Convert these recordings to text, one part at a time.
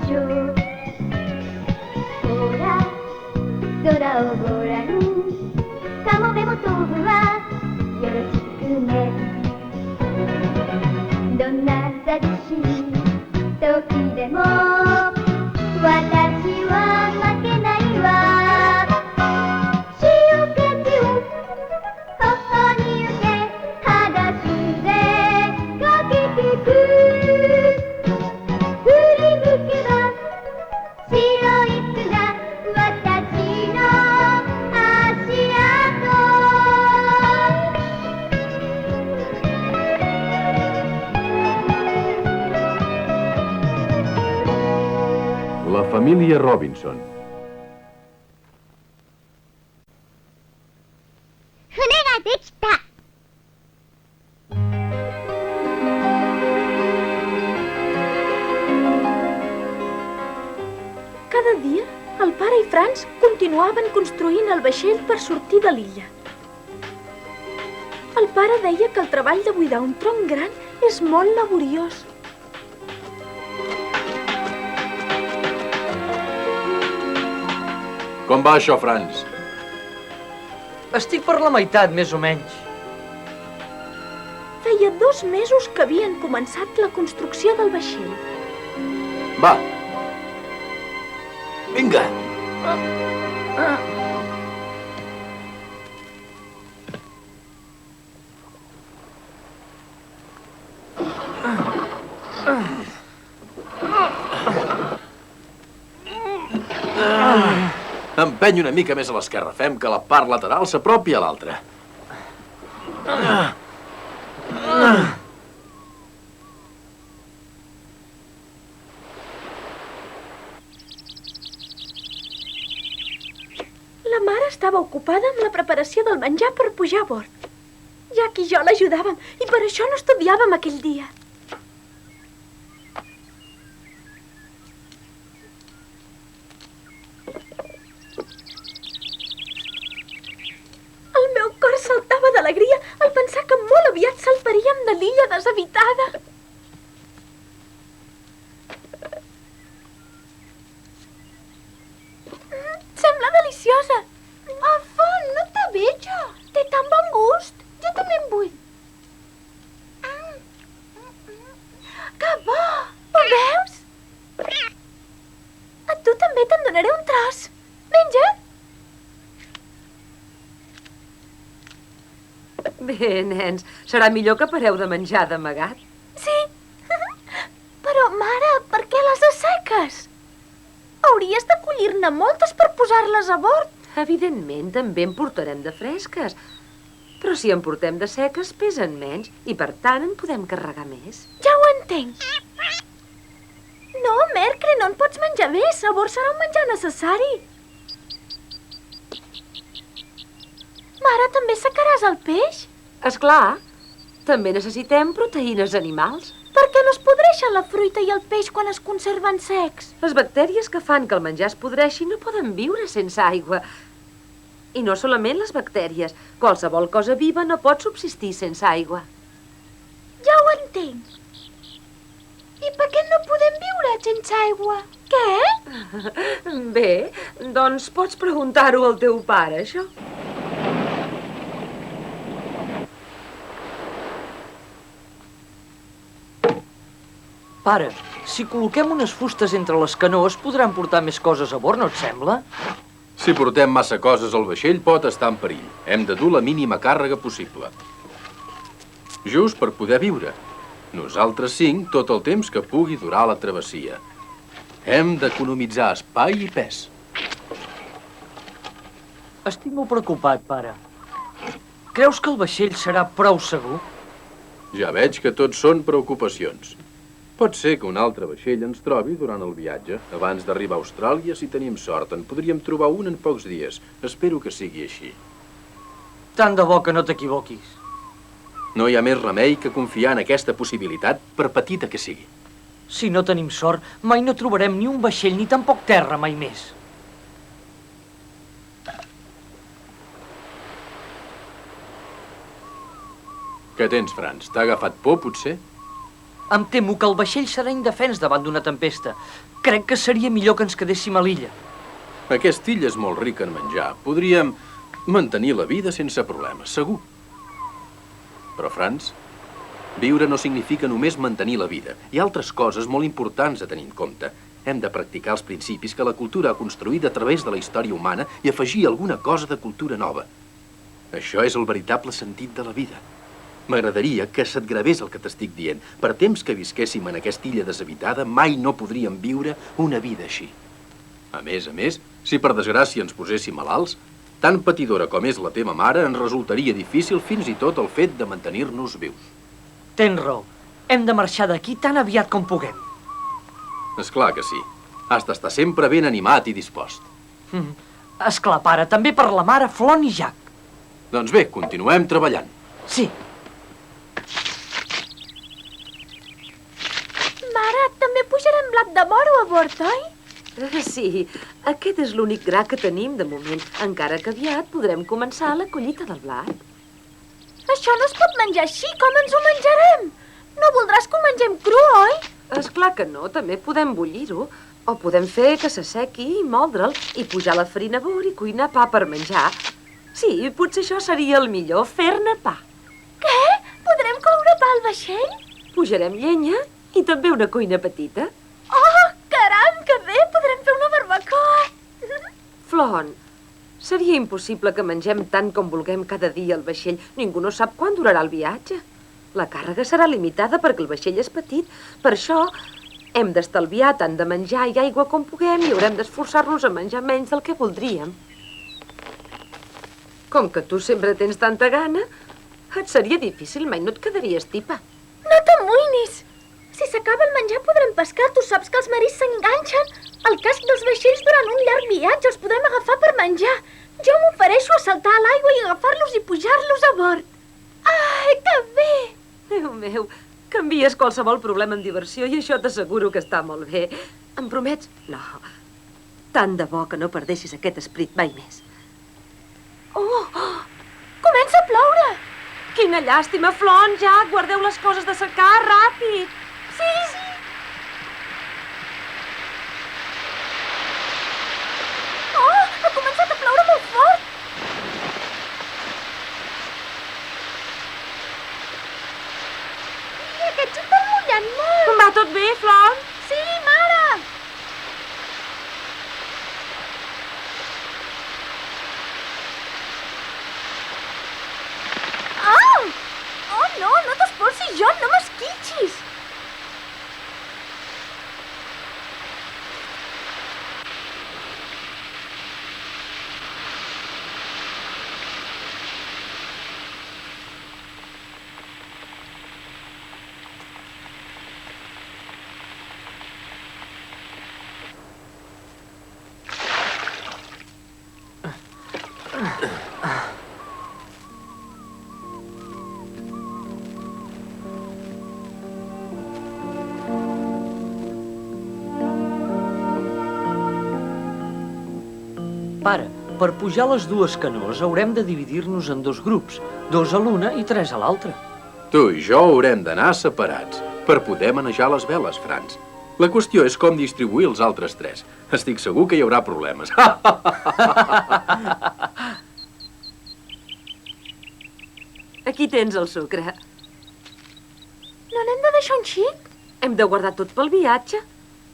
しょう。ほら空をごらん、カモメも飛ぶわ、よろしくね。どんな寂しい時でも私は負けないわ。潮風をここに受け、裸足でかけてく。振り向けば白い砂、私の足跡。La família Robinson. 船ができた。Cada dia, el pare i Franz continuaven construint el vaixell per sortir de l'illa. El pare deia que el treball de buidar un tronc gran és molt laboriós. Com va això, Franz? Estic per la meitat, més o menys. Feia 2 mesos que havien començat la construcció del vaixell. Va. Vinga. Empeny una mica més a l'esquerra. Fem que la part lateral s'apropi a l'altra. La mare estava ocupada amb la preparació del menjar per pujar a bord. Jack i jo l'ajudàvem i per això no estudiàvem aquell dia. El meu cor saltava d'alegria al pensar que molt aviat salparíem de l'illa deshabitada. Sembla deliciosa. Afa, no te veig. Té tan bon gust. Jo també en vull. Que bo! Ho veus? A tu també te'n donaré un tros. Menja. Bé, nens, serà millor que pareu de menjar d'amagat. Sí. Però, mare, per què les asseques? Hauries de collir-ne moltes per posar-les a bord. Evidentment, també en portarem de fresques. Però si en portem de seques, pesen menys i, per tant, en podem carregar més. Ja ho entenc. No, Mercre, no en pots menjar més. A bord serà un menjar necessari. Mare, també secaràs el peix? És clar, també necessitem proteïnes animals. Per què no es podreixen la fruita i el peix quan es conserven secs? Les bactèries que fan que el menjar es podreixi no poden viure sense aigua. I no solament les bactèries. Qualsevol cosa viva no pot subsistir sense aigua. Ja ho entenc. I per què no podem viure sense aigua? Què? Bé, doncs pots preguntar-ho al teu pare, això. Pare, si col·loquem unes fustes entre les canoes, podran portar més coses a bord, no et sembla? Si portem massa coses al vaixell, pot estar en perill. Hem de dur la mínima càrrega possible. Just per poder viure. Nosaltres 5 tot el temps que pugui durar la travessia. Hem d'economitzar espai i pes. Estic molt preocupat, pare. Creus que el vaixell serà prou segur? Ja veig que tots són preocupacions. Pot ser que un altre vaixell ens trobi durant el viatge. Abans d'arribar a Austràlia, si tenim sort, en podríem trobar un en pocs dies. Espero que sigui així. Tant de bo que no t'equivoquis. No hi ha més remei que confiar en aquesta possibilitat, per petita que sigui. Si no tenim sort, mai no trobarem ni un vaixell ni tampoc terra mai més. Què tens, Franz? T'ha agafat por, potser? Em temo que el vaixell serà indefens davant d'una tempesta. Crec que seria millor que ens quedéssim a l'illa. Aquesta illa és molt rica en menjar. Podríem mantenir la vida sense problemes, segur. Però, Franz, viure no significa només mantenir la vida. Hi ha altres coses molt importants a tenir en compte. Hem de practicar els principis que la cultura ha construït a través de la història humana i afegir alguna cosa de cultura nova. Això és el veritable sentit de la vida. M'agradaria que se't gravés el que t'estic dient. Per temps que visquéssim en aquesta illa deshabitada, mai no podríem viure una vida així. A més, si per desgràcia ens poséssim malalts, tan patidora com és la teva mare, ens resultaria difícil fins i tot el fet de mantenir-nos vius. Tens raó. Hem de marxar d'aquí tan aviat com puguem. És clar que sí. Has d'estar sempre ben animat i dispost. Esclar, pare, també per la mare, Flon i Jack. Doncs bé, continuem treballant. Sí. Mare, també pujarem blat de moro a bord, oi? Sí, aquest és l'únic gra que tenim de moment, encara que aviat podrem començar la collita del blat. Això no es pot menjar així, com ens ho menjarem? No voldràs que ho mengem cru, oi? És clar que no, també podem bullir-ho. O podem fer que s'assequi i moldre'l i pujar la farina a bord i cuinar pa per menjar. Sí, potser això seria el millor, fer-ne pa. Què? Podrem coure pa al vaixell? Pujarem llenya i també una cuina petita. Oh, caram, que bé! Podrem fer una barbacoa! Flon, seria impossible que mengem tant com vulguem cada dia al vaixell. Ningú no sap quan durarà el viatge. La càrrega serà limitada perquè el vaixell és petit. Per això hem d'estalviar tant de menjar i aigua com puguem i haurem d'esforçar-nos a menjar menys del que voldríem. Com que tu sempre tens tanta gana, et seria difícil, mai no et quedaries tipa. No t'amoïnis! Si s'acaba el menjar podrem pescar. Tu saps que els maris s'enganxen al casc dels vaixells durant un llarg viatge. Els podem agafar per menjar. Jo m'ofereixo a saltar a l'aigua i agafar-los i pujar-los a bord. Ai, que bé! Déu meu, canvies qualsevol problema en diversió i això t'asseguro que està molt bé. Em promets? No. Tant de bo que no perdessis aquest esperit mai més. Oh, comença a ploure! Quina llàstima, Flon, Jack, guardeu les coses de secar, ràpid! Sí! Oh, ha començat a ploure molt fort! I aquests estan mullant molt! Va tot bé, Flon? Sí, mare! Oh! Oh, no, no t'espolsis, John, no m'esquitxis! Pare, per pujar les dues canoes haurem de dividir-nos en dos grups, 2 a l'una i 3 a l'altra. Tu i jo haurem d'anar separats per poder manejar les veles, Franz. La qüestió és com distribuir els altres 3. Estic segur que hi haurà problemes. Aquí tens el sucre. No n'hem de deixar un xic? Hem de guardar tot pel viatge.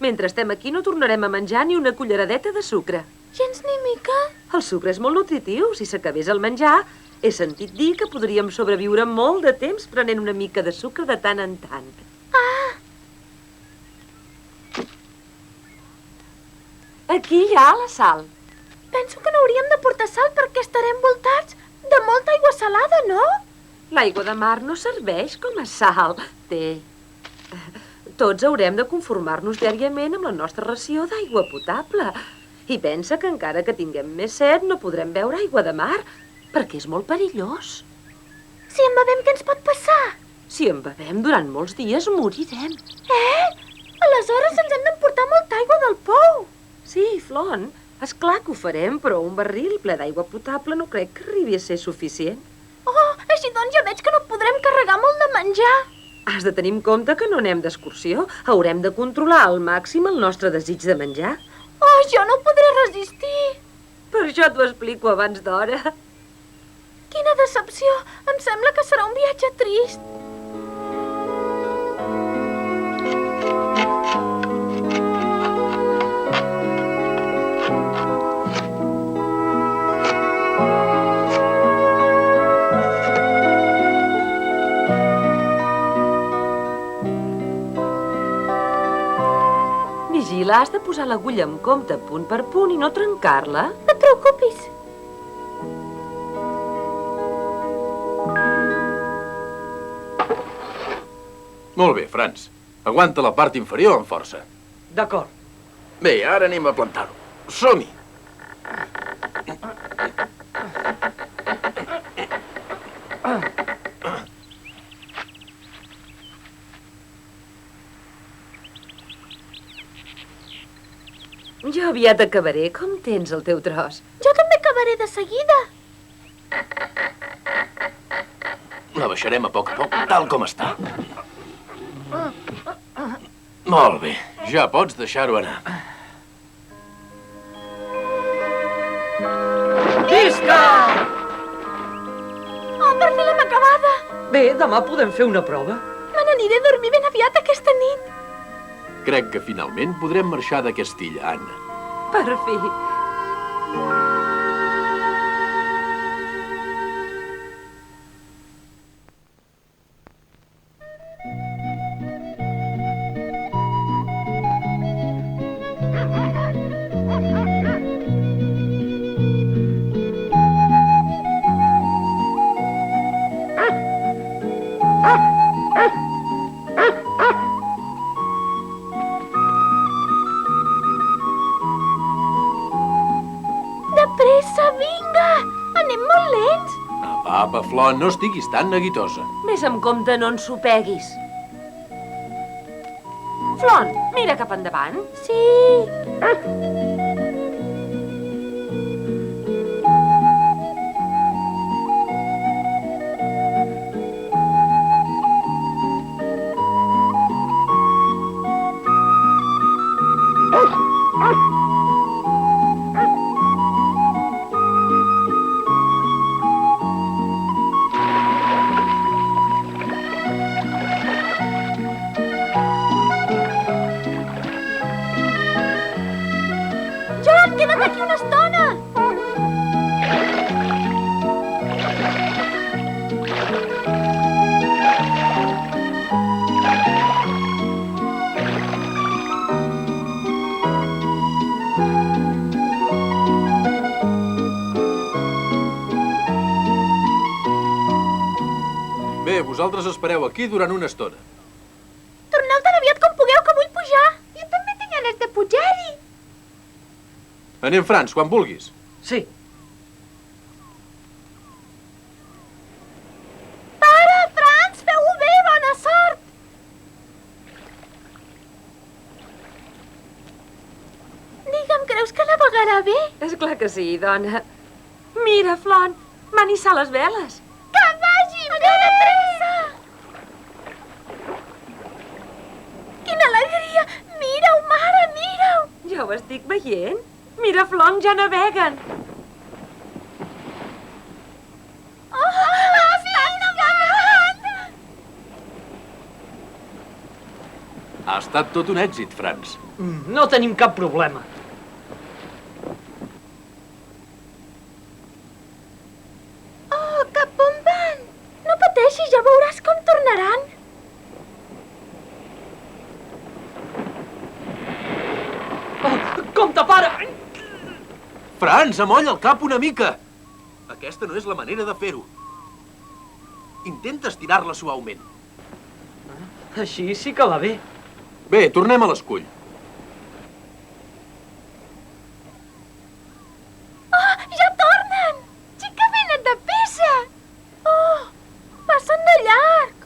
Mentre estem aquí no tornarem a menjar ni una culleradeta de sucre. Gens ni mica? El sucre és molt nutritiu. Si s'acabés el menjar, he sentit dir que podríem sobreviure molt de temps prenent una mica de sucre de tant en tant. Ah! Aquí hi ha la sal. Penso que no hauríem de portar sal perquè estarem envoltats de molta aigua salada, no? L'aigua de mar no serveix com a sal. Tots haurem de conformar-nos diàriament amb la nostra ració d'aigua potable. I pensa que encara que tinguem més set no podrem beure aigua de mar, perquè és molt perillós. Si en bevem, què ens pot passar? Si en bevem durant molts dies, morirem. Aleshores ens hem d'emportar molta aigua del pou. Sí, Flon, és clar que ho farem, però un barril ple d'aigua potable no crec que arribi a ser suficient. Oh, així doncs ja veig que no podrem carregar molt de menjar. Has de tenir en compte que no anem d'excursió. Haurem de controlar al màxim el nostre desig de menjar. Oh, jo no podré resistir. Per això t'ho explico abans d'hora. Quina decepció. Em sembla que serà un viatge trist. Vigila, has de posar l'agulla amb compte punt per punt i no trencar-la. No et preocupis. Molt bé, Franz. Aguanta la part inferior amb força. D'acord. Bé, ara anem a plantar-ho. Som-hi! Jo aviat acabaré. Com tens el teu tros? Jo també acabaré de seguida. La baixarem a poc, tal com està. Molt bé, ja pots deixar-ho anar. Visca! Oh, per fi l'hem acabada. Bé, demà podem fer una prova. Me n'aniré a dormir ben aviat aquesta nit. Crec que finalment podrem marxar d'aquesta illa, Anna. Per fi. De pressa, vinga! Anem molt lents. Apa, Flor, no estiguis tan neguitosa. Ves amb compte, no ensopeguis. Flon, mira cap endavant. Sí. Joan, queda't aquí una estona. Bé, vosaltres espereu aquí durant una estona. Torneu tan aviat com pugueu, que vull pujar. Jo també tinc ganes de pujar-hi. Anem, Franz, quan vulguis. Sí. Pare, Franz, feu-ho bé, bona sort. Digue'm, creus que navegarà bé? És clar que sí, dona. Mira, Flon, van hissar les veles. Que vagi bé! De pressa! Quina alegria! Mira-ho, mare, mira-ho! Ja ho estic veient. Mira, Flon, ja naveguen. Oh, estan navegant! Ha estat tot un èxit, Franz. No tenim cap problema. Oh, cap on van? No pateixis, ja veuràs com tornaran. Oh, compte, pare! Franz, amolla el cap una mica. Aquesta no és la manera de fer-ho. Intenta estirar-la suaument. Així sí que va bé. Bé, tornem a l'escull. Oh, ja tornen! Sí que venen de pressa! Oh, passen de llarg!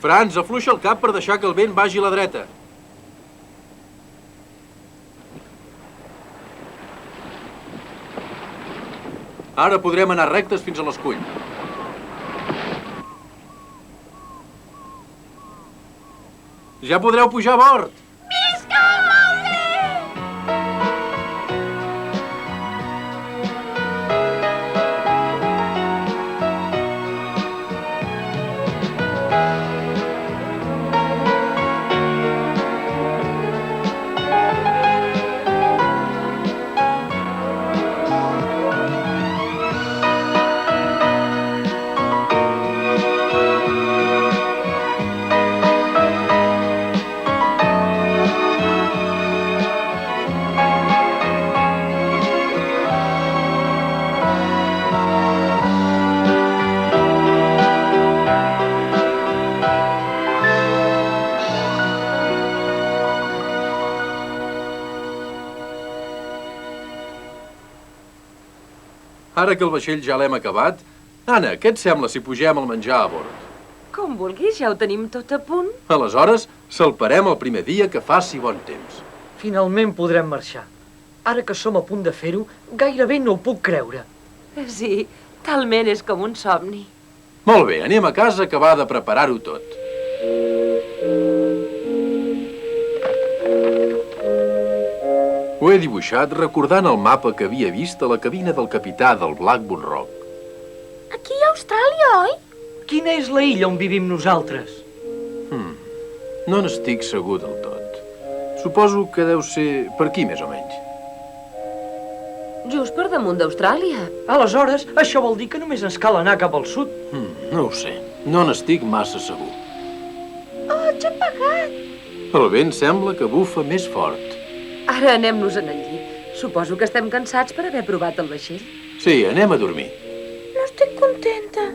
Franz, afluixa el cap per deixar que el vent vagi a la dreta. Ara podrem anar rectes fins a l'escull. Ja podreu pujar a bord! Visca l'Albi! Ara que el vaixell ja l'hem acabat, Anna, què et sembla si pugem el menjar a bord? Com vulguis, ja ho tenim tot a punt. Aleshores, salparem el primer dia que faci bon temps. Finalment podrem marxar. Ara que som a punt de fer-ho, gairebé no ho puc creure. Sí, talment és com un somni. Molt bé, anem a casa a acabar de preparar-ho tot. Ho he dibuixat recordant el mapa que havia vist a la cabina del capità del Blackburn Rock. Aquí a Austràlia, oi? Quina és la illa on vivim nosaltres? No n'estic segur del tot. Suposo que deu ser per aquí, més o menys. Just per damunt d'Austràlia. Aleshores, això vol dir que només ens cal anar cap al sud. No ho sé. No n'estic massa segur. Oh, s'ha apagat! El vent sembla que bufa més fort. Ara anem-nos en el llit. Suposo que estem cansats per haver provat el vaixell. Sí, anem a dormir. No estic contenta.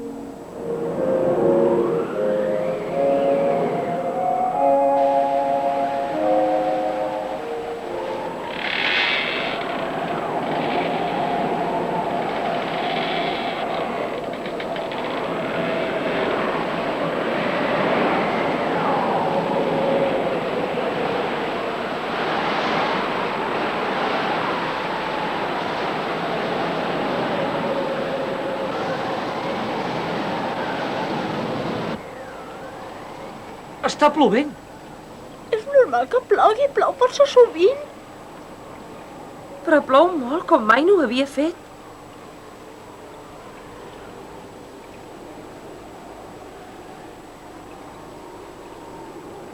Està plovent. És normal que plogui, plou força sovint. Però plou molt, com mai no ho havia fet.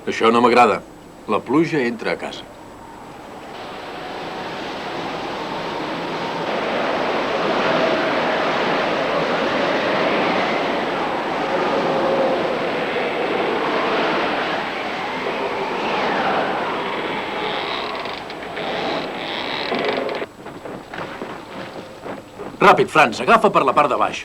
Això no m'agrada. La pluja entra a casa. Ràpid, Franz, agafa per la part de baix.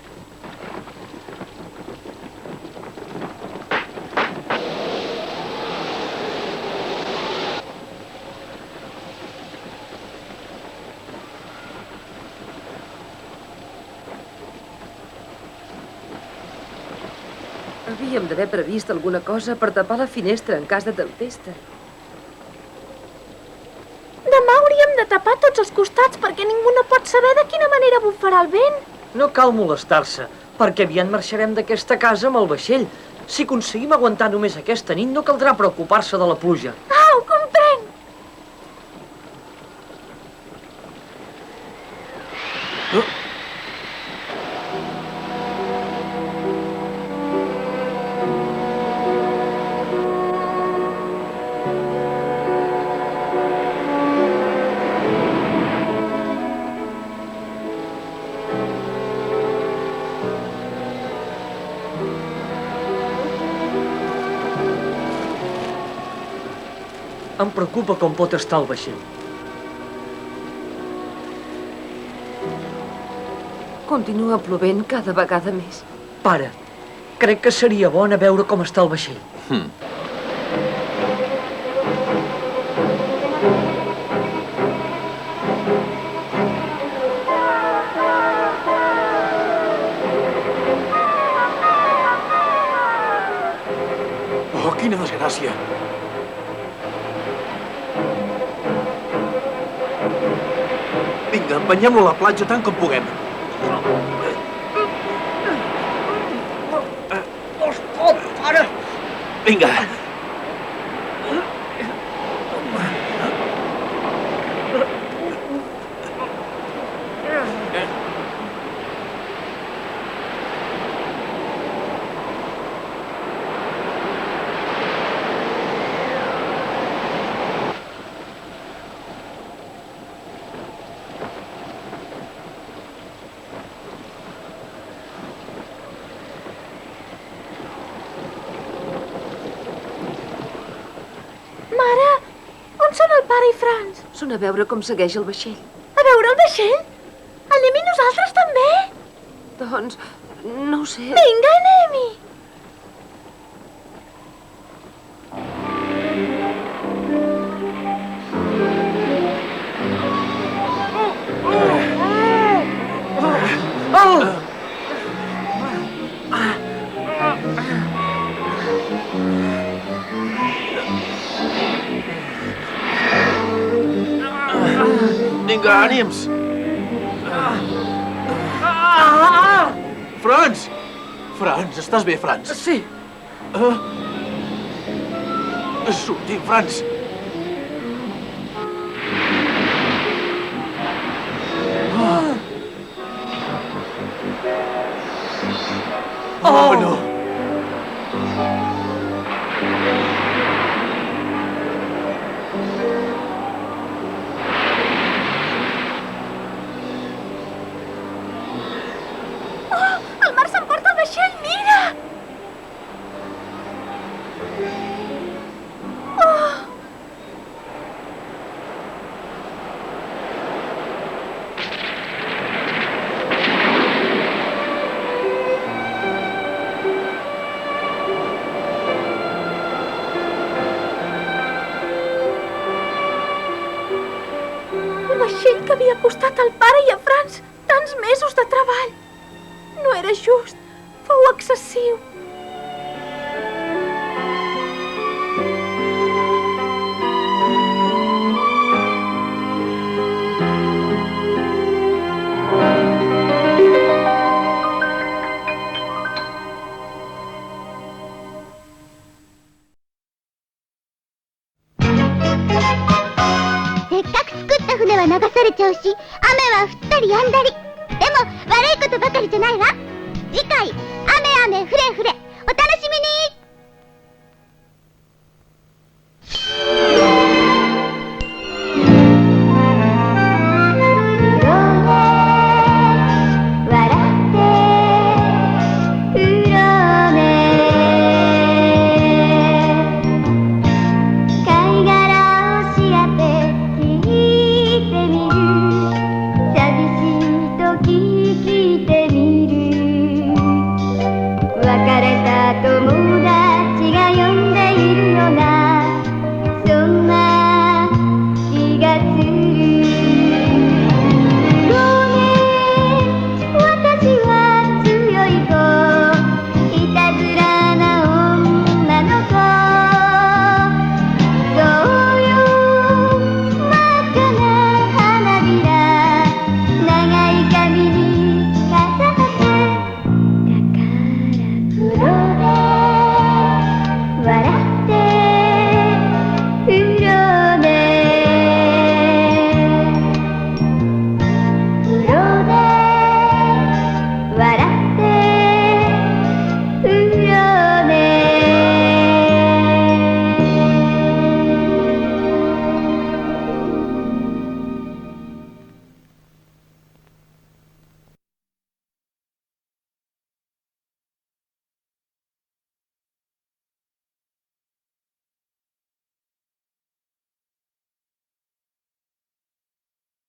Havíem d'haver previst alguna cosa per tapar la finestra en cas de tempesta. Demà hauríem de tapar tots els costats perquè ningú no pot saber de quina manera bufarà el vent. No cal molestar-se, perquè aviat marxarem d'aquesta casa amb el vaixell. Si aconseguim aguantar només aquesta nit, no caldrà preocupar-se de la pluja. Ah, ho comprenc! Em preocupa com pot estar el vaixell. Continua plovent cada vegada més. Pare, crec que seria bo anar a veure com està el vaixell. Oh, quina desgràcia! Vinga, empenyem-lo a la platja tant com puguem. No es pot, pare! Vinga. Mare, on són el pare i Franz? Són a veure com segueix el vaixell. A veure el vaixell? Anem-hi nosaltres també? Doncs, no ho sé. Vinga, anem-hi! Vinga, ànims! Franz! Franz, estàs bé, Franz? Sí, Sortim, Franz! Oh, no! El mar s'emporta el vaixell, mira! El vaixell que havia costat al pare i a Franz tants mesos de treball. No era just, fou excessiu.せっかく作った船は流されちゃうし、雨は降ったり止んだり。でも悪いことばかりじゃないわ。次回、雨雨ふれふれ、お楽しみに。